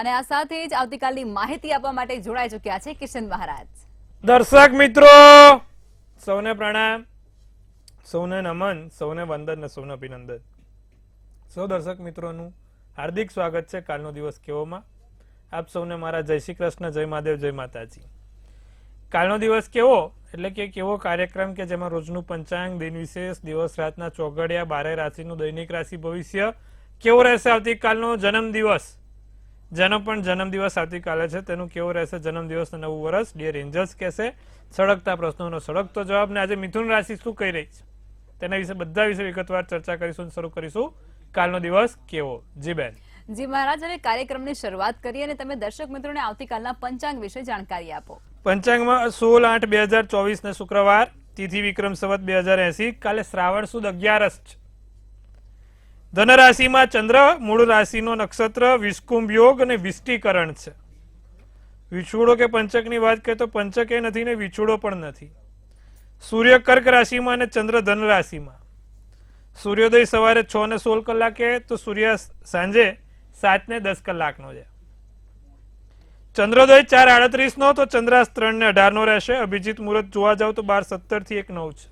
અને આ સાથે જ આવતીકાલની માહિતી આપવા માટે જોડાઈ ચૂક્યા છે કિશન મહારાજ. દર્શક મિત્રો સૌને પ્રણામ, સૌને નમન, સૌને વંદન ને સૌને અભિનંદન. સૌ દર્શક મિત્રોનું હાર્દિક સ્વાગત છે કાલનો દિવસ કેવોમાં. આપ સૌને મારા જય શ્રી કૃષ્ણ, જય મહાદેવ, જય માતાજી. કાલનો દિવસ કેવો એટલે કે કેવો કાર્યક્રમ કે જેમાં રોજનું પંચાંગ, દિન વિશેષ, દિવસ રાતના ચોઘડિયા, 12 રાશિનું દૈનિક રાશિ ભવિષ્ય કેવો રહેશે, આવતીકાલનો જન્મદિવસ જેનો પણ જન્મદિવસ આવતીકાલે છે તેનું કેવો રહેશે જન્મદિવસ, નવું વર્ષ, ડિયર એન્જલ્સ કહેશે, સળગતા પ્રશ્નોનો સળગતો જવાબ. ને આજે મિથુન રાશિ શું કહી રહી છે તેના વિશે બધા વિશે વિગતવાર ચર્ચા કરીશું. શરૂ કરીશું કાલનો દિવસ કેવો. જી બેન. જી મહારાજ, હવે કાર્યક્રમની શરૂઆત કરીએ અને તમે દર્શક મિત્રોને આવતીકાલના પંચાંગ વિશે જાણકારી આપો. પંચાંગમાં 16/8/2024 ને શુક્રવાર, તિથિ વિક્રમ સંવત 2080. કાલે શ્રાવણ સુદ 11 છે. ધન રાશિમાં ચંદ્ર, મૂળ રાશિનો નક્ષત્ર, વિષકુંભ યોગ અને વિષ્ટિકરણ છે. વિછુડો કે પંચકની વાત કરીએ તો પંચકે નથી ને વિછુડો પણ નથી. સૂર્ય કર્ક રાશિમાં અને ચંદ્ર ધન રાશિમાં. સૂર્યોદય સવારે 6:16 કલાકે તો સૂર્યાસ્ત સાંજે 7:10 છે. ચંદ્રોદય 4:38 નો તો ચંદ્રાસ્ત 3:18 રહેશે. અભિજીત મુહૂર્ત જોવા જાવ તો 12:17 થી 1:09 છે.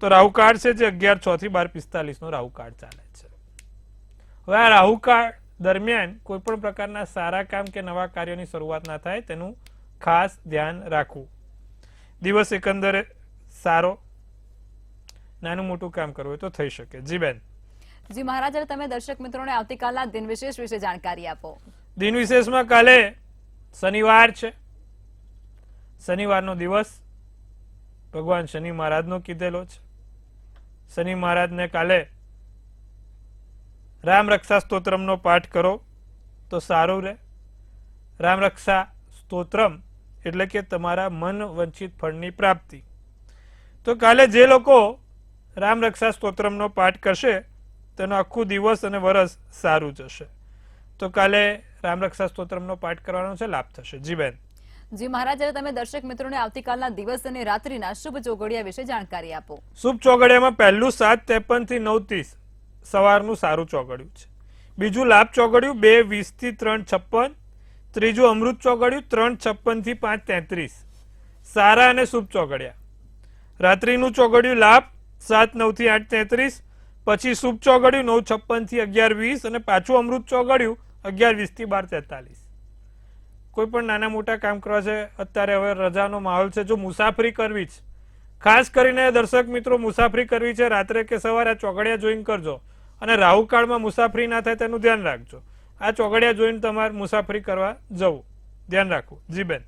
તો રાહુકાળ છે જે 11:06 થી 12:45 નો રાહુકાળ ચાલે છે. હવે આ રાહુકાળ દરમિયાન કોઈ પણ પ્રકારના સારા કામ કે નવા કાર્યોની શરૂઆત ના થાય તેનું ખાસ ધ્યાન રાખવું. દિવસ એકંદરે સારો, નાનું મોટું કામ કરવું હોય તો થઈ શકે. જી બેન. જી મહારાજ, હવે તમે દર્શક મિત્રોને આવતીકાલના દિન વિશેષ વિશે જાણકારી આપો. દિન વિશેષમાં કાલે શનિવાર છે. શનિવારનો દિવસ ભગવાન શનિ મહારાજનો કીધેલો છે. શનિ મહારાજને કાલે રામ રક્ષા સ્તોત્રમનો પાઠ કરો તો સારું રહે. રામ રક્ષા સ્તોત્રમ એટલે કે તમારા મન વંચિત ફળની પ્રાપ્તિ. તો કાલે જે લોકો રામ રક્ષા સ્તોત્રમનો પાઠ કરશે તેનો આખું દિવસ અને વર્ષ સારું જશે. તો કાલે રામ રક્ષા સ્તોત્રમનો પાઠ કરવાનો છે, લાભ થશે. જી બેન. જી મહારાજ, હવે તમે દર્શક મિત્રોને આવતીકાલના દિવસ અને રાત્રિના શુભ ચોઘડિયા વિશે જાણકારી આપો. શુભ ચોઘડિયામાં પહેલું 7:53 થી 9:30 સવારનું સારું ચોઘડિયું છે. બીજું લાભ ચોઘડિયું 2:20 થી 3:56. ત્રીજું અમૃત ચોઘડિયું 3:56 થી 5:33 સારા અને શુભ ચોઘડિયા. રાત્રિનું ચોઘડિયું લાભ 7:09 થી 8:33. પછી શુભ ચોઘડિયું 9:56 થી 11:20 અને પાછું અમૃત ચોઘડિયું 11:20 થી 12:43. કોઈ પણ નાના મોટા કામ કરવા છે અત્યારે, હવે રજાનો માહોલ છે, જો મુસાફરી કરવી છે, ખાસ કરીને દર્શક મિત્રો મુસાફરી કરવી છે રાત્રે કે સવારે, આ ચોઘડિયા જોઈને કરજો. અને રાહુકાળમાં મુસાફરી ના થાય તેનું ધ્યાન રાખજો. આ ચોઘડિયા જોઈને તમારે મુસાફરી કરવા જવું, ધ્યાન રાખવું. જી બેન.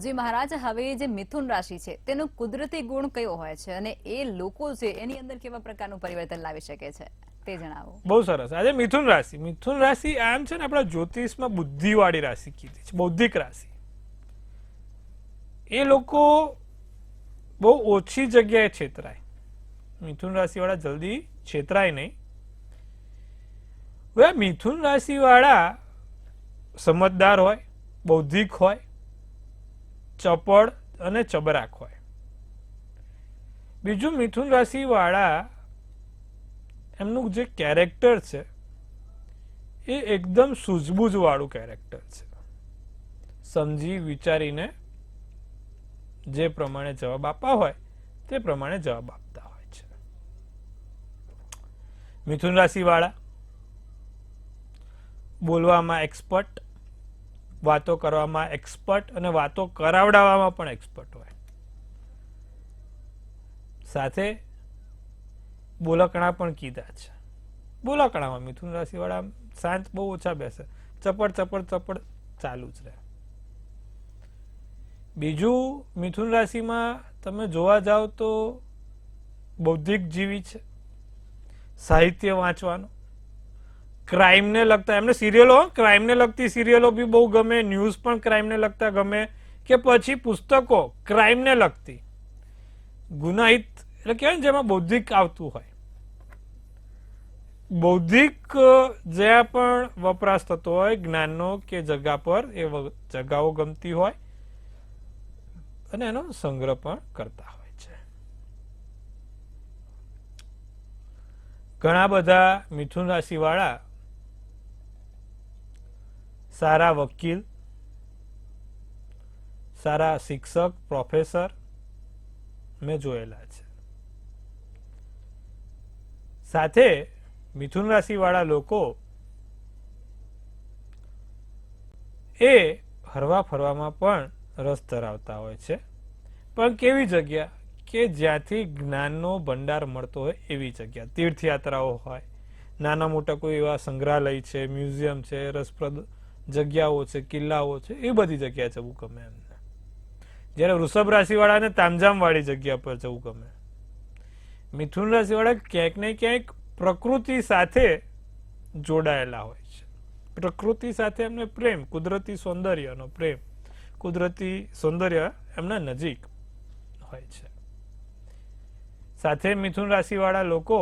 જી મહારાજ, હવે જે મિથુન રાશિ છે તેનો કુદરતી ગુણ કયો હોય છે અને એ લોકો છે એની અંદર કેવા પ્રકારનું પરિવર્તન લાવી શકે છે તે જણાવો. બહુ સરસ. આજે મિથુન રાશિ. મિથુન રાશિ આમ છે ને આપણા જ્યોતિષમાં બુદ્ધિવાળી રાશિ કીધી છે, બૌદ્ધિક રાશિ. એ લોકો બહુ ઓછી જગ્યાએ છેતરાય. મિથુન રાશિ વાળા જલ્દી છેતરાય નહીં. હવે મિથુન રાશિ વાળા સમજદાર હોય, બૌદ્ધિક હોય, ચપળ અને ચબરાક હોય. બીજું, મિથુન રાશિ વાળા એમનું જે કેરેક્ટર છે એ એકદમ સૂઝબૂઝ વાળું કેરેક્ટર છે. સમજી વિચારીને જે પ્રમાણે જવાબ આપવા હોય તે પ્રમાણે જવાબ આપતા હોય છે. મિથુન રાશિ વાળા બોલવામાં એક્સપર્ટ, વાતો કરવામાં એક્સપર્ટ અને વાતો કરાવડાવવામાં પણ એક્સપર્ટ હોય. સાથે બોલકણા પણ કીધા છે. બોલકણામાં મિથુન રાશિ વાળા શાંત બહુ ઓછા બેસે, ચપડ ચપડ ચપડ ચાલુ જ રહે. બીજું, મિથુન રાશિમાં તમે જોવા જાઓ તો બૌદ્ધિક જીવી છે. સાહિત્ય વાંચવાનું, ક્રાઇમને લગતા એમને સિરિયલો, ક્રાઇમને લગતી સિરિયલો બી બહુ ગમે, ન્યૂઝ પણ ક્રાઇમને લગતા ગમે, કે પછી પુસ્તકો ક્રાઇમને લગતી ગુનાહિત એટલે કહેવાય ને જેમાં બૌદ્ધિક આવતું હોય. બૌદ્ધિક જ્યાં પણ વપરાશ થતો હોય જ્ઞાનનો કે જગા પર, એ જગાઓ ગમતી હોય અને એનો સંગ્રહ પણ કરતા હોય છે. ઘણા બધા મિથુન રાશિ વાળા સારા વકીલ, સારા શિક્ષક, પ્રોફેસર મેં જોયેલા છે. સાથે મિથુન રાશિ વાળા લોકો એ હરવા ફરવામાં પણ રસ ધરાવતા હોય છે, પણ કેવી જગ્યા કે જ્યાંથી જ્ઞાનનો ભંડાર મળતો હોય એવી જગ્યા. તીર્થયાત્રાઓ હોય, નાના મોટા કોઈ એવા સંગ્રહાલય છે, મ્યુઝિયમ છે, રસપ્રદ જગ્યાઓ છે, કિલ્લાઓ છે, એ બધી જગ્યાએ જવું ગમે એમને. જ્યારે વૃષભ રાશિ વાળાને તામઝામ વાળી જગ્યા પર જવું ગમે. મિથુન રાશિ વાળા ક્યાંક ને ક્યાંક પ્રકૃતિ સાથે જોડાયેલા હોય છે. પ્રકૃતિ સાથે એમને પ્રેમ, કુદરતી સૌંદર્યનો પ્રેમ, કુદરતી સૌંદર્ય એમના નજીક હોય છે. સાથે મિથુન રાશિ વાળા લોકો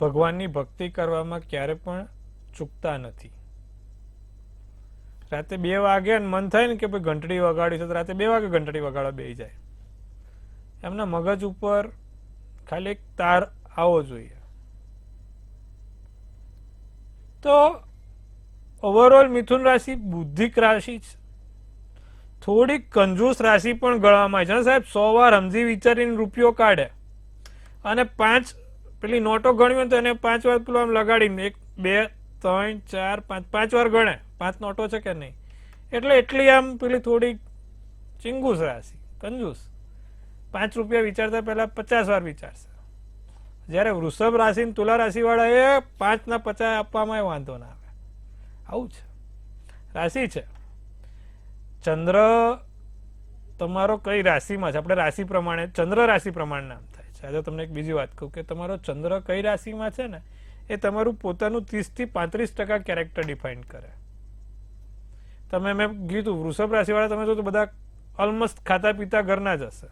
ભગવાનની ભક્તિ કરવામાં ક્યારે પણ ચૂકતા નથી. રાતે 2 વાગે મન થાય ને કે ભાઈ ઘંટડી વગાડી છે, તો રાતે 2 વાગે ઘંટડી વગાડવા બેસી જાય. એમના મગજ ઉપર ખાલી એક તાર આવવો જોઈએ. તો ઓવરઓલ મિથુન રાશિ બુદ્ધિક રાશિ છે. થોડીક કંજૂસ રાશિ પણ ગણવામાં આવે છે. સાહેબ 100 વાર સમજી વિચારીને રૂપિયો કાઢે અને 5 પેલી નોટો ગણી હોય તો એને 5 વાર પેલું આમ લગાડીને 1 2 3 4 5 વાર ગણે 5 નોટો છે કે નહીં, એટલે એટલી આમ પેલી થોડી ચિંગુસ રાશિ, કંજૂસ. 5 રૂપિયા વિચારતા પહેલા 50 વાર વિચારશે. જ્યારે વૃષભ રાશિ તુલા રાશિ વાળા એ 5 ના 50 આપવામાં વાંધો ના આવે. આવું છે રાશિ છે. ચંદ્ર તમારો કઈ રાશિમાં છે, આપણે રાશિ પ્રમાણે ચંદ્ર રાશિ પ્રમાણે નામ થાય છે. આજે તમને એક બીજી વાત કહું કે તમારો ચંદ્ર કઈ રાશિમાં છે ને એ તમારું પોતાનું 30 થી 35% કેરેક્ટર ડિફાઇન કરે. તમે મેં કીધું વૃષભ રાશિ વાળા તમે જો તો બધા ઓલમોસ્ટ ખાતા પીતા ઘરના જ હશે.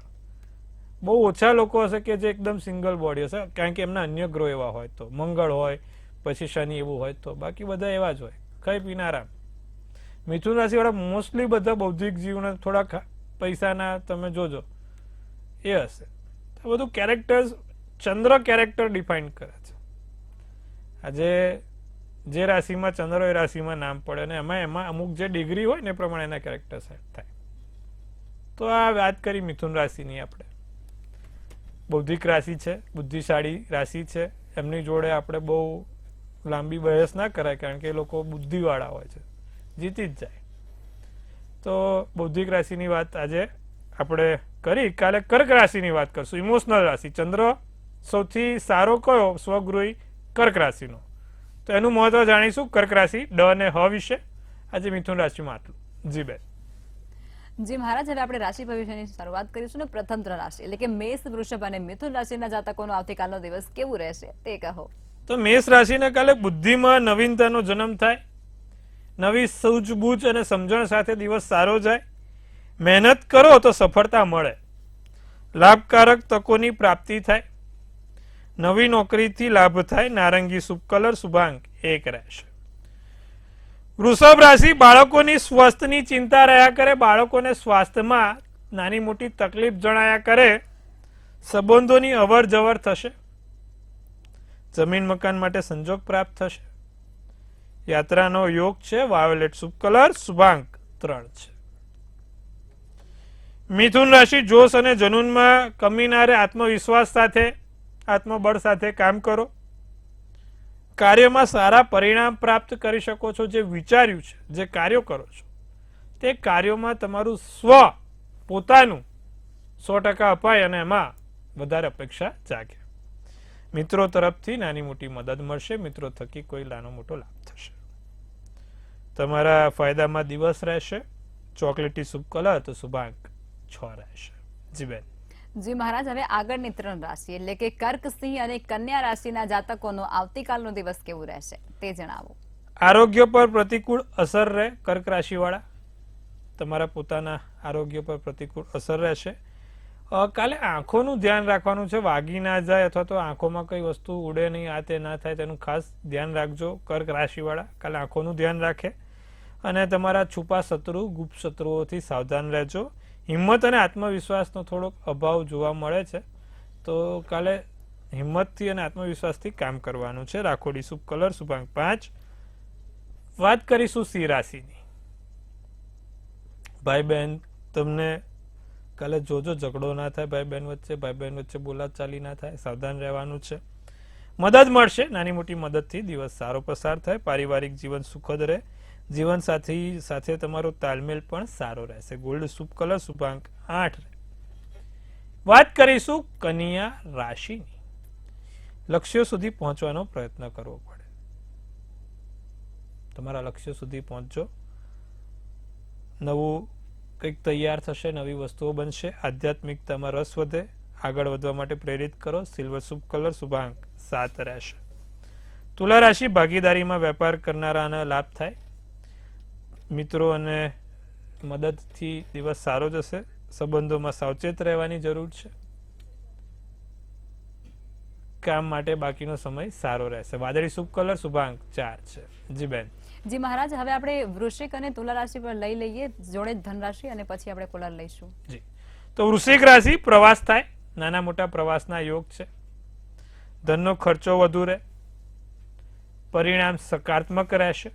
બહુ ઓછા લોકો હશે કે જે એકદમ સિંગલ બોડી હશે, કારણ કે એમના અન્ય ગ્રહ એવા હોય તો, મંગળ હોય પછી શનિ એવું હોય તો, બાકી બધા એવા જ હોય ખાઈ પીને આરામ. મિથુન રાશિ વાળા મોસ્ટલી બધા બૌદ્ધિક જીવન, થોડા પૈસાના તમે જોજો એ હશે. બધું કેરેક્ટર્સ ચંદ્ર કેરેક્ટર ડિફાઇન કરે છે. આજે જે રાશિમાં ચંદ્ર હોય એ રાશિમાં નામ પડે અને એમાં અમુક જે ડિગ્રી હોય ને એ પ્રમાણે એના કેરેક્ટર સેટ થાય. તો આ વાત કરી મિથુન રાશિની આપણે. બૌદ્ધિક રાશિ છે, બુદ્ધિશાળી રાશિ છે. એમની જોડે આપણે બહુ લાંબી બહેસ ના કરાય, કારણ કે એ લોકો બુદ્ધિવાળા હોય છે, જીતી જ જાય. તો બૌદ્ધિક રાશિની વાત આજે આપણે કરી. કાલે કર્ક રાશિની વાત કરશું, ઇમોશનલ રાશિ. ચંદ્ર સૌથી સારો કયો સ્વગૃહી કર્ક રાશિનો, તો એનું મહત્વ જાણીશું કર્ક રાશિ ડ અને હ વિશે. આજે મિથુન રાશિમાં આટલું. જી બેન. જી મહારાજ, હવે આપણે રાશિ ભવિષ્યની શરૂઆત કરીશું ને પ્રથમ 3 રાશિ એટલે કે મેષ, વૃષભ અને મિથુન રાશિના જાતકોનો આવતીકાલનો દિવસ કેવું રહેશે તે કહો. તો મેષ રાશિને કાલે બુદ્ધિમાં નવીનતાનો જન્મ થાય. નવી સૂઝબૂઝ અને સમજણ સાથે દિવસ સારો જાય. મહેનત કરો તો સફળતા મળે. લાભકારક તકોની પ્રાપ્તિ થાય. નવી નોકરીથી લાભ થાય. નારંગી શુભ કલર, શુભાંક 1 રહેશે. વૃષભ રાશિ બાળકોની સ્વાસ્થ્યની ચિંતા રહ્યા કરે. બાળકોને સ્વાસ્થ્યમાં નાની મોટી તકલીફ જણાયા કરે. સંબંધોની અવર જવર થશે. જમીન મકાન માટે સંજોગ પ્રાપ્ત થશે. યાત્રાનો યોગ છે. વાયોલેટ શુભ કલર, શુભાંક 3 છે. મિથુન રાશિ જોશ અને જનૂનમાં કમી ના રહે. આત્મવિશ્વાસ સાથે, આત્મબળ સાથે કામ કરો. કાર્યમાં સારા પરિણામ પ્રાપ્ત કરી શકો છો. જે વિચાર્યું છે, જે કાર્યો કરો છો તે કાર્યોમાં તમારું પોતાનું 100% અપાય અને એમાં વધારે અપેક્ષા જાગે. મિત્રો તરફથી નાની મોટી મદદ મળશે. મિત્રો થકી કોઈ નાનો મોટો લાભ થશે. તમારા ફાયદામાં દિવસ રહેશે. ચોકલેટી શુભ કલર તો શુભાંક 6 રહેશે. જી બેન. જી મહારાજ, હવે આગળની 3 રાશિ એટલે કે કર્ક, સિંહ અને કન્યા રાશિના જાતકોનો આવતીકાલનો દિવસ કેવું રહેશે તે જણાવો. આરોગ્ય પર પ્રતિકૂળ અસર રહે. કર્ક રાશિ વાળા તમારા પોતાના આરોગ્ય પર પ્રતિકૂળ અસર રહેશે. કાલે આંખોનું ધ્યાન રાખવાનું છે. વાગી ના જાય અથવા તો આંખોમાં કઈ વસ્તુ ઉડે નહીં, આ તે ના થાય તેનું ખાસ ધ્યાન રાખજો. કર્ક રાશિ વાળા કાલે આંખોનું ધ્યાન રાખે. અને તમારા છુપા શત્રુ, ગુપ્ત શત્રુઓથી સાવધાન રહેજો. હિંમત અને આત્મવિશ્વાસનો થોડોક અભાવ જોવા મળે છે, તો કાલે હિંમતથી અને આત્મવિશ્વાસથી કામ કરવાનું છે. રાખોડી શુભ કલર, શુભાંક 5, વાત કરીશું સિંહ રાશિની. ભાઈ બહેન તમને કાલે જોજો ઝઘડો ના થાય ભાઈ બહેન વચ્ચે બોલાચાલી ના થાય, સાવધાન રહેવાનું છે. મદદ મળશે, નાની મોટી મદદથી દિવસ સારો પસાર થાય, પારિવારિક જીવન સુખદ રહે, જીવનસાથી સાથે તમારો તાલમેલ પણ સારો રહેશે. ગોલ્ડ શુભ કલર, શુભાંક 8. વાત કરીશું કન્યા રાશિની. લક્ષ્યો સુધી પહોંચવાનો પ્રયત્ન કરવો પડે. તમારા લક્ષ્યો સુધી પહોંચજો. નવું કંઈક તૈયાર થશે, નવી વસ્તુઓ બનશે, આધ્યાત્મિકતામાં રસ વધે, આગળ વધવા માટે પ્રેરિત કરો. સિલ્વર શુભ કલર, શુભાંક 7 રહેશે. તુલા રાશિ, ભાગીદારીમાં વેપાર કરનારાને લાભ થાય. મિત્રો અને મદદથી દિવસ સારો જશે. સંબંધોમાં સાવચેત રહેવાની જરૂર છે. કામ માટે બાકીનો સમય સારો રહેશે. વાદળી શુભ કલર, શુભાંક 4 છે. જી બેન. જી મહારાજ, હવે આપણે વૃશ્ચિક અને તુલા રાશિ પર લઈ લઈએ, જોડે જ ધન રાશિ, અને પછી આપણે કુલર લઈશું. જી, તો વૃશ્ચિક રાશિ, પ્રવાસ થાય, નાના મોટા પ્રવાસના યોગ છે. ધનનો ખર્ચો વધુ રહે, પરિણામ સકારાત્મક રહેશે.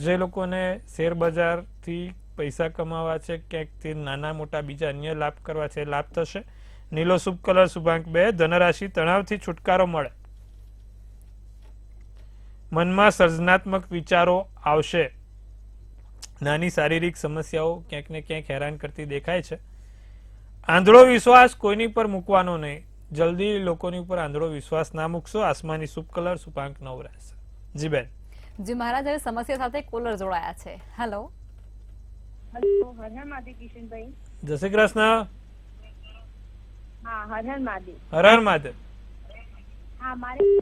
જે લોકોને શેર બજારથી પૈસા કમાવા છે, ક્યાંકથી નાના મોટા બીજા અન્ય લાભ કરવા છે, લાભ થશે. નીલો શુભ કલર, શુભાંક 2. ધનરાશિ, તણાવથી છુટકારો મળે, મનમાં સર્જનાત્મક વિચારો આવશે. નાની શારીરિક સમસ્યાઓ ક્યાંક ને ક્યાંક હેરાન કરતી દેખાય છે. આંધળો વિશ્વાસ કોઈની પર મૂકવાનો નહીં. જલ્દી લોકોની ઉપર આંધળો વિશ્વાસ ના મૂકશો. આસમાની શુભ કલર, શુભાંક 9 રહેશે. જી બેન. જી મહારાજ, હવે સમસ્યા સાથે કોલર જોડાયા છે. હેલો. હેલો, હર હર મહાદેવ કિશનભાઈ. જય શ્રી કૃષ્ણ. હા, હર હર મહાદેવ. હર હર મહાદેવ. હા, મારી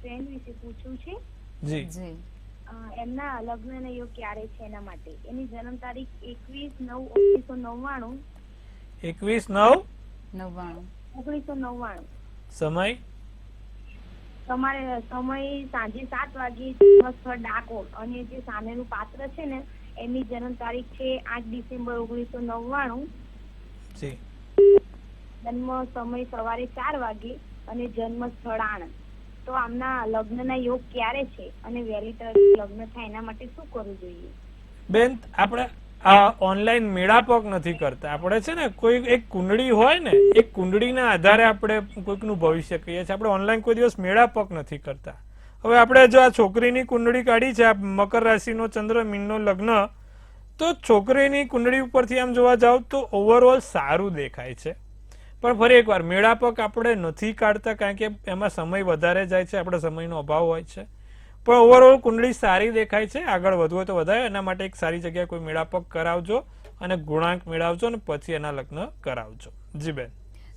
ફ્રેન્ડ વિશે પૂછવું છે. જી જી એમના લગ્નનો યોગ ક્યારે છે એના માટે. એની જન્મ તારીખ 21/9/1999. 21/9. 1999. સમય તમારે સમય સાંજે 7 વાગે, સ્થળ ડાકોર, અને જે સામેનું પાત્ર છે ને એમની જન્મ તારીખ છે 8 ડિસેમ્બર 1999. જી. જન્મ સમય સવારે 4 વાગે અને જન્મ સ્થળ આણંદ. તો આમના લગ્નના યોગ ક્યારે છે અને વહેલી તરફ લગ્ન થાય એના માટે શું કરવું જોઈએ? બેન, આપણે આ ઓનલાઈન મેળાપક નથી કરતા. આપણે છે ને કોઈ એક કુંડળી હોય ને, એક કુંડળીના આધારે આપણે કોઈકનું ભવિષ્ય કહીએ છીએ. આપણે ઓનલાઈન કોઈ દિવસ મેળાપક નથી કરતા. હવે આપણે જો આ છોકરીની કુંડળી કાઢી છે, આ મકર રાશિનો ચંદ્ર, મીનનો લગ્ન, તો છોકરીની કુંડળી ઉપરથી આમ જોવા જાવ તો ઓવરઓલ સારું દેખાય છે. પણ ફરી એકવાર મેળાપક આપણે નથી કાઢતા, કારણ કે એમાં સમય વધારે જાય છે, આપણે સમયનો અભાવ હોય છે. પણ ઓવરઓલ કુંડળી સારી દેખાય છે. આગળ વધવું હોય તો વધારે. એના માટે એક સારી જગ્યાએ કોઈ મેળાપક કરાવજો અને ગુણાંક મેળવજો અને પછી એના લગ્ન કરાવજો. જી બેન.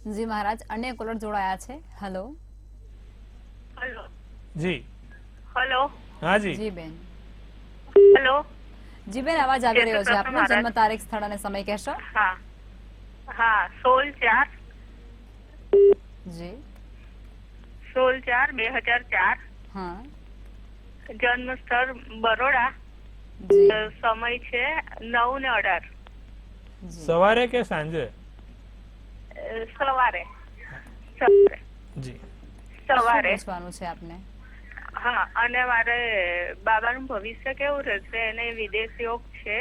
જી મહારાજ, અન્ય કોલર જોડાયા છે. હેલો. હેલો. જી. હેલો. હા જી. જી બેન. હેલો. જી બેન, અવાજ આવી રહ્યો છે આપનો. જન્મ તારીખ, સ્થળ અને સમય કહેશો? હા હા 16/4. જી 16/4/2004. હા. જન્મ સ્થળ બરોડા. જી સમય છે 9:18. જી સવારે કે સાંજે? સવારે. જી. સવારે. પૂછવાનું છે આપને? હા, અને મારે બાબાનું ભવિષ્ય કેવું રહેશે? એને વિદેશ યોગ છે.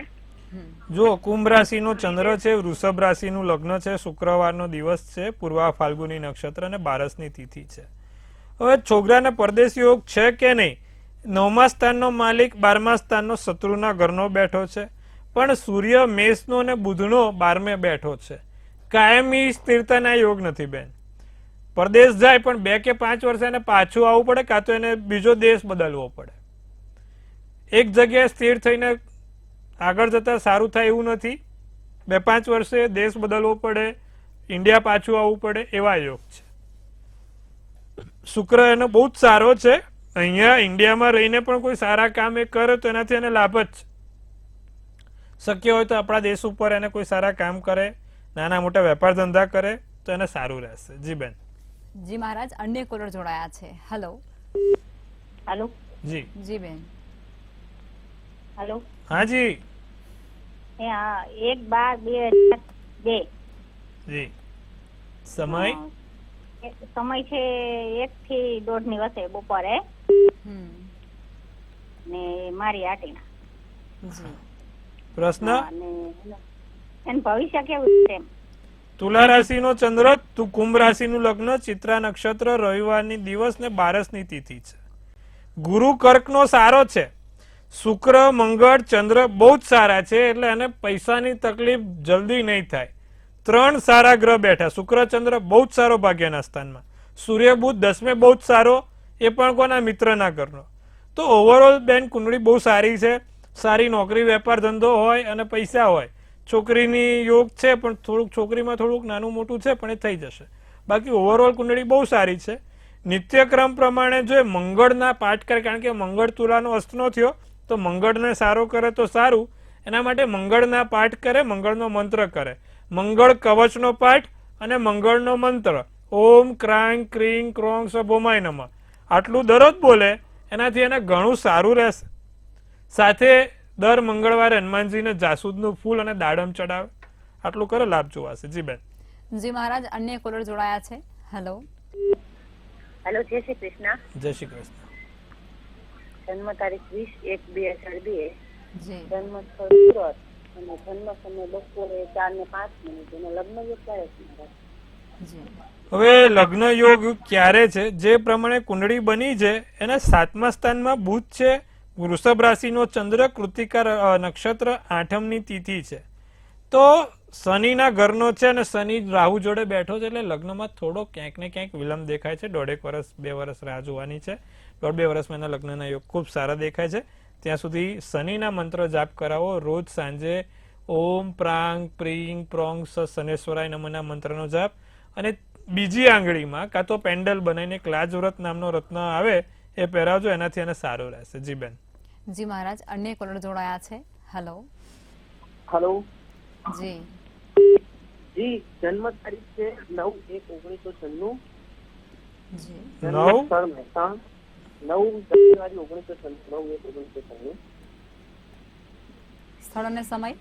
જો કુંભ રાશિનો ચંદ્ર છે, વૃષભ રાશિનું લગ્ન છે, શુક્રવારનો દિવસ છે, પૂર્વા ફાલ્ગુની નક્ષત્ર અને બારસની તિથિ છે. હવે છોકરાને પરદેશ યોગ છે કે નહીં? 9મા સ્થાનનો માલિક 12મા સ્થાનનો શત્રુના ઘરનો બેઠો છે, પણ સૂર્ય મેષનો અને બુધનો 12મે બેઠો છે. કાયમી સ્થિરતાના યોગ નથી બેન. પરદેશ જાય પણ 2 કે 5 વર્ષ એને પાછું આવવું પડે, કાં તો એને બીજો દેશ બદલવો પડે. એક જગ્યાએ સ્થિર થઈને આગળ જતા સારું થાય એવું નથી. 2-5 વર્ષે દેશ બદલવો પડે, ઇન્ડિયા પાછું આવવું પડે, એવા યોગ છે. શુક્ર એનો બહુ જ સારો છે. અહીંયા ઇન્ડિયામાં રહીને પણ કોઈ સારા કામ એ કરે તો એનાથી એને લાભ જ છે. શક્ય હોય તો આપણા દેશ ઉપર એને કોઈ સારા કામ કરે, નાના મોટા વેપાર ધંધા કરે તો એને સારું રહેશે. જી બેન. જી મહારાજ, અન્ય કોલર જોડાયા છે. હેલો. હેલો. જી. જી બેન. હેલો. હા જી. હા 1/12/2002. જી. સમય સમય છે 1 થી 1:30 ની વચ્ચે બપોરે. ને મારી આટીના. જી પ્રશ્ન અને એનું ભવિષ્ય કેવું છે એમ? તુલા રાશિનો ચંદ્ર, કુંભ રાશિનું લગ્ન, ચિત્રા નક્ષત્ર, રવિવારની દિવસ ને બારસની તિથિ છે. ગુરુ કર્કનો સારો છે. શુક્ર, મંગળ, ચંદ્ર બહુ જ સારા છે, એટલે એને પૈસાની તકલીફ જલ્દી નહીં થાય. 3 સારા ગ્રહ બેઠા. શુક્ર, ચંદ્ર બહુ જ સારો ભાગ્યના સ્થાનમાં. સૂર્ય, બુધ 10મે બહુ જ સારો, એ પણ કોના મિત્રના ઘરનો. તો ઓવરઓલ બેન કુંડળી બહુ સારી છે. સારી નોકરી, વેપાર, ધંધો હોય અને પૈસા હોય. છોકરીની યોગ છે, પણ થોડુંક છોકરીમાં થોડુંક નાનું મોટું છે, પણ એ થઈ જશે. બાકી ઓવરઓલ કુંડળી બહુ સારી છે. નિત્યક્રમ પ્રમાણે જો મંગળના પાઠ કરે, કારણ કે મંગળ તુલાનો અસ્તનો થયો, તો મંગળને સારો કરે તો સારું. એના માટે મંગળના પાઠ કરે, મંગળનો મંત્ર કરે. મંગળ કવચનો પાઠ અને મંગળનો મંત્ર ઓમ ક્રાંગ ક્રીંગ ક્રોંગ સભોમાય નમઃ આટલું દરરોજ બોલે, એનાથી એને ઘણું સારું રહેશે. સાથે દર મંગળવારે હનુમાનજીને જાસૂદનું ફૂલ અને દાડમ ચડાવે. આટલું કરે, લાભ જોવાશે. જી બેન. જી મહારાજ, અન્ય કોલર જોડાયા છે. હેલો. હેલો, જય શ્રી કૃષ્ણ. જય શ્રી કૃષ્ણ. જન્મ તારીખ 20/1/2002. જી જન્મ સ્થળ સુરત અને જન્મ સમય બપોરે 4:05. અને લગ્ન યોગ ક્યારે છે? જી હવે લગ્ન યોગ ક્યારે છે? જે પ્રમાણે કુંડળી બની છે એના 7મા સ્થાનમાં બુધ છે, વૃષભ રાશિનો ચંદ્ર, કૃતિકા નક્ષત્ર, 8મની તિથિ છે. તો શનિના ઘરનો છે અને શનિ રાહુ જોડે બેઠો છે, એટલે લગ્નમાં થોડો ક્યાંક ને ક્યાંક વિલંબ દેખાય છે. 1.5 વર્ષ 2 વર્ષ રાહ જોવાની છે. 1.5-2 વર્ષમાં એના લગ્નના યોગ ખૂબ સારા દેખાય છે. ત્યાં સુધી શનિના મંત્ર જાપ કરાવો. રોજ સાંજે ઓમ પ્રાંગ પ્રીંગ પ્રોંગ સ શનેશ્વરાય નમઃના મંત્રનો જાપ, અને બીજી આંગળીમાં કાં તો પેન્ડલ બનાવીને ક્લાજવ્રત નામનો રત્ન આવે એ પહેરાવજો, એનાથી એને સારું રહેશે. જી બેન. જી મહારાજ, અન્ય કોલર જોડાયા છે. હેલો. હેલો જી જી, જન્મ તારીખ છે 9/1/1996. જી જન્મ સ્થળ મહેસાણ, 9 જાન્યુઆરી 1996. 9/1/1996. સ્થળ અને સમય?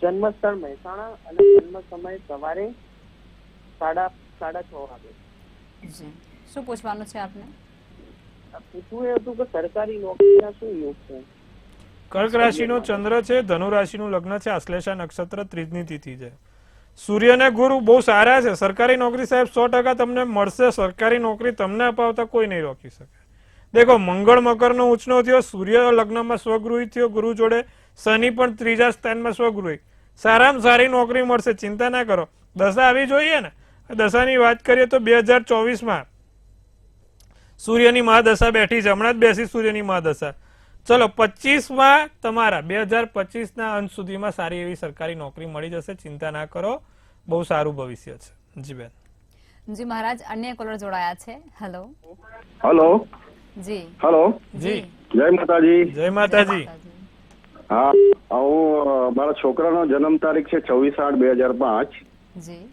જન્મ સ્થળ મહેસાણા અને જન્મ સમય સવારે 6:30 વાગે. જી શું પૂછવાનું છે આપને? પૂછવું એ હતું કે સરકારી નોકરીના શું યોગ છે? કર્ક રાશિનો ચંદ્ર છે, ધનુ રાશિનું લગ્ન છે, આશ્લેષા નક્ષત્ર, 3ની તિથિ છે. સૂર્ય અને ગુરુ બહુ સારા છે. સરકારી નોકરી સાહેબ 100% તમને મળશે. સરકારી નોકરી તમને અપાવતા કોઈ નહીં રોકી શકે. દેખો, મંગળ મકરનો ઉંચનો થયો, સૂર્ય લગ્નમાં સ્વગૃહી થયો, ગુરુ જોડે શનિ પણ 3જા સ્થાનમાં સ્વગૃહી. સારામાં સારી નોકરી મળશે, ચિંતા ના કરો. દશા આવી જોઈએ ને. દશાની વાત કરીએ તો 2024માં સૂર્યની મહાદશા બેઠી છે. હમણાં જ બેસી સૂર્યની મહાદશા. ચલો 25માં તમારા 2025ના અંત સુધીમાં સારી એવી સરકારી નોકરી મળી જશે. ચિંતા ના કરો, બહુ સારું ભવિષ્ય છે. જી બેન. જી મહારાજ, અન્ય કોલર જોડાયા છે. હેલો. હેલો જી હેલો જી. જય માતાજી. જય માતાજી. હા, હું મારા છોકરાનો જન્મ તારીખ છે 26/8/2005. જી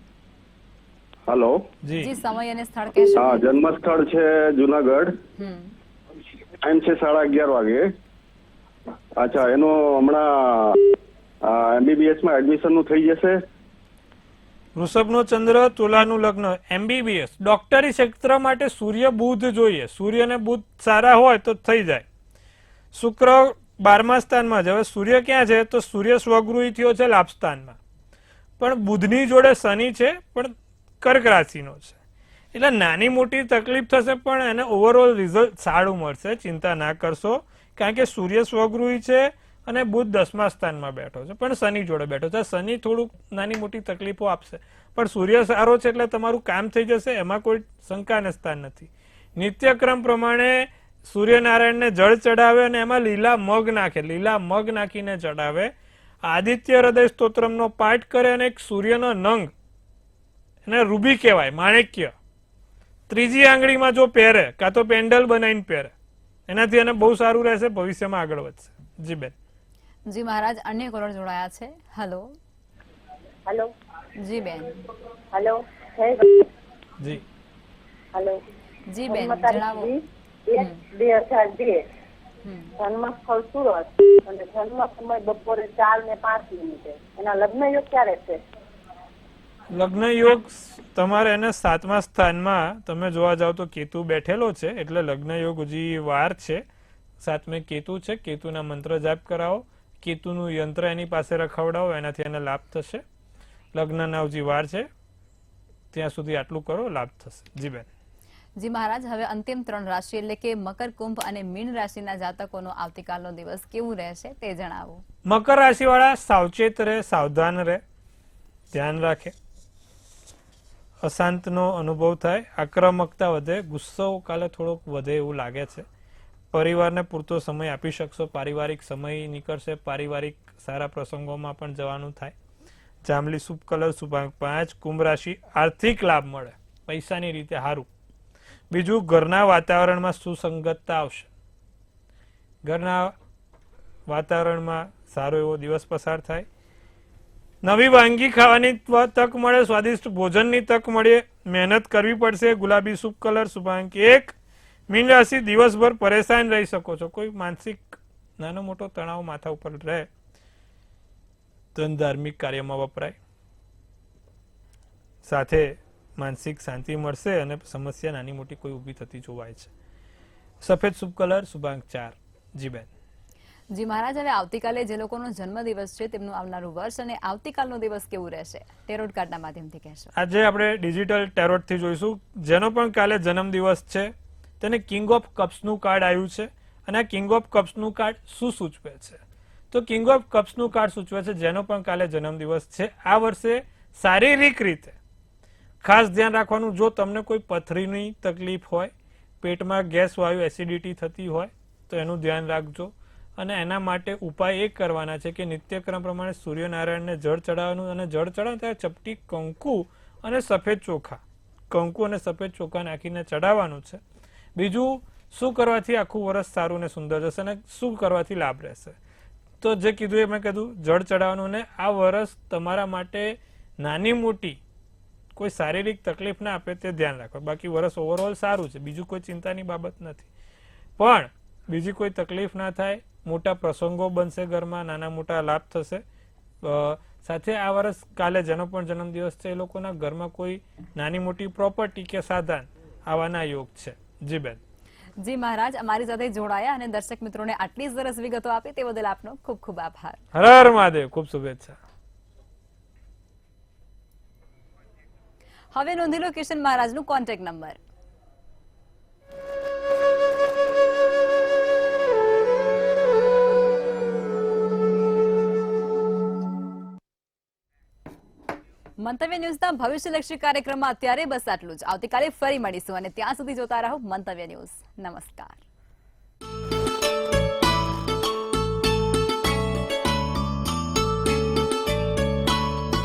હેલો. જી જી સમય અને સ્થળ કહેશો? હા, જન્મ સ્થળ છે જુનાગઢ. ટાઈમ છે 11:30 વાગે. અચ્છા, એનું હમણાં MBBS માં એડમિશન નું થઈ જશે. વૃષભનો ચંદ્ર, તુલાનું લગ્ન, MBBS ડોક્ટરી ક્ષેત્ર માટે સૂર્ય બુધ જોઈએ. સૂર્ય અને બુધ સારા હોય તો થઈ જાય. શુક્ર 12મા સ્થાનમાં છે. હવે સૂર્ય ક્યાં છે? તો સૂર્ય સ્વગૃહી થયો છે લાભ સ્થાનમાં, પણ બુધની જોડે શનિ છે, પણ કર્ક રાશિનો છે. એટલે નાની મોટી તકલીફ થશે, પણ એને ઓવરઓલ રિઝલ્ટ સારું મળશે. ચિંતા ના કરશો, કારણ કે સૂર્ય સ્વગૃહી છે અને બુધ 10મા સ્થાનમાં બેઠો છે, પણ શનિ જોડે બેઠો છે. શનિ થોડુંક નાની મોટી તકલીફો આપશે, પણ સૂર્ય સારો છે એટલે તમારું કામ થઈ જશે. એમાં કોઈ શંકાને સ્થાન નથી. નિત્યક્રમ પ્રમાણે સૂર્યનારાયણને જળ ચડાવે અને એમાં લીલા મગ નાખે. લીલા મગ નાખીને ચડાવે. આદિત્ય હૃદય સ્તોત્રમનો પાઠ કરે અને એક સૂર્યનો નંગ, એને રૂબી કહેવાય, માણેક્ય, 3જી આંગળીમાં જો પહેરે, કાં તો પેન્ડલ બનાવીને પહેરે, એનાથી એને બહુ સારું રહેશે. ભવિષ્યમાં આગળ વધશે. જી બેન. જી મહારાજ, અન્ય કોલર જોડાયા છે. હેલો. હેલો. જી બેન. હેલો. જી હેલો. જી બેન, જન્મ તારીખ જણાવો. 2002. જન્મ સ્થળ સુરત અને જન્મ સમય બપોરે 4:05. એના લગ્ન યોગ ક્યારે છે? લગ્ન યોગ તમારે એને 7મા સ્થાનમાં તમે જોવા જાવ તો કેતુ બેઠેલો છે, એટલે લગ્ન યોગ હજી વાર છે. સાતમે કેતુ છે, કેતુના મંત્ર જાપ કરાવો, કેતુનું યંત્ર એની પાસે રખાવડાવો, એનાથી એને લાભ થશે. લગ્નના હજી વાર છે, ત્યાં સુધી આટલું કરો, લાભ થશે. જી બેન. જી મહારાજ, હવે અંતિમ 3 રાશિ એટલે કે મકર, કુંભ અને મીન રાશિના જાતકોનો આવતીકાલનો દિવસ કેવું રહેશે તે જણાવો. મકર રાશિ વાળા સાવચેત રહે, સાવધાન રહે, ધ્યાન રાખે. અશાંતનો અનુભવ થાય, આક્રમકતા વધે, ગુસ્સો કાલે થોડોક વધે એવું લાગે છે. પરિવારને પૂરતો સમય આપી શકશો, પારિવારિક સમય નીકળશે, પારિવારિક સારા પ્રસંગોમાં પણ જવાનું થાય. જાંબલી શુભ કલર, શુભાંક 5. કુંભ રાશિ આર્થિક લાભ મળે, પૈસાની રીતે સારું. બીજું, ઘરના વાતાવરણમાં સુસંગતતા આવશે, ઘરના વાતાવરણમાં સારો એવો દિવસ પસાર થાય. નવી વાનગી ખાવાની તક મળે, સ્વાદિષ્ટ ભોજનની તક મળે, મહેનત કરવી પડશે. ગુલાબી શુભ કલર, શુભાંક 1. મીન રાશિ દિવસભર પરેશાન રહી શકો છો, કોઈ માનસિક નાનો મોટો તણાવ માથા ઉપર રહે, ધન ધાર્મિક કાર્યમાં વપરાય, સાથે માનસિક શાંતિ મળશે અને સમસ્યા નાની મોટી કોઈ ઊભી થતી જોવાય છે. સફેદ શુભ કલર, શુભાંક 4. જી બેન. જી મહારાજ, હવે આવતીકાલે જે લોકોનો જન્મદિવસ છે તેમનું આવનારું વર્ષ અને આવતીકાલનો દિવસ કેવું રહેશે ટેરોટ કાર્ડના માધ્યમથી કહેશો. આજે આપણે ડિજિટલ ટેરોટથી જોઈશું. જેનો પણ કાલે જન્મદિવસ છે તેને કિંગ ઓફ કપ્સનું કાર્ડ આવ્યું છે, અને આ કિંગ ઓફ કપ્સનું કાર્ડ શું સૂચવે છે? તો કિંગ ઓફ કપ્સનું કાર્ડ સૂચવે છે જેનો પણ કાલે જન્મદિવસ છે, આ વર્ષે શારીરિક રીતે ખાસ ધ્યાન રાખવાનું. જો તમને કોઈ પથરીની તકલીફ હોય, પેટમાં ગેસ વાયુ એસિડિટી થતી હોય તો એનું ધ્યાન રાખજો. અને એના માટે ઉપાય એ કરવાના છે કે નિત્યક્રમ પ્રમાણે સૂર્યનારાયણને જળ ચડાવવાનું, અને જળ ચડાવવાનું ત્યારે ચપટી કંકુ અને સફેદ ચોખા, કંકુ અને સફેદ ચોખા નાખીને ચડાવવાનું છે. બીજું, શું કરવાથી આખું વર્ષ સારું ને સુંદર જશે અને શું કરવાથી લાભ રહેશે? તો જે કીધું એ મેં કીધું, જળ ચડાવવાનું. ને આ વર્ષ તમારા માટે નાની મોટી કોઈ શારીરિક તકલીફ ના આપે તે ધ્યાન રાખો. બાકી વર્ષ ઓવરઓલ સારું છે, બીજું કોઈ ચિંતાની બાબત નથી. પણ બીજી કોઈ તકલીફ ના થાય, મોટા પ્રસંગો બનશે ઘરમાં, નાના મોટા લાભ થશે. સાથે આ વર્ષ કાલે જેનો પણ જન્મદિવસ છે એ લોકોના ઘરમાં કોઈ નાની મોટી પ્રોપર્ટી કે સાધન આવવાના યોગ છે. જી બેન. જી મહારાજ, અમારી સાથે જોડાયા અને દર્શક મિત્રોને આટલી સરસ વિગતો આપી તે બદલ આપનો ખૂબ ખૂબ આભાર. હર હર મહાદેવ. ખૂબ શુભેચ્છા. હવે નોંધી લો કિશન મહારાજનું કોન્ટેક્ટ નંબર. મંતવ્ય ન્યૂઝના ભવિષ્યલક્ષી કાર્યક્રમમાં અત્યારે બસ આટલું જ. આવતીકાલે ફરી મળીશું અને ત્યાં સુધી જોતા રહો મંતવ્ય ન્યૂઝ. નમસ્કાર.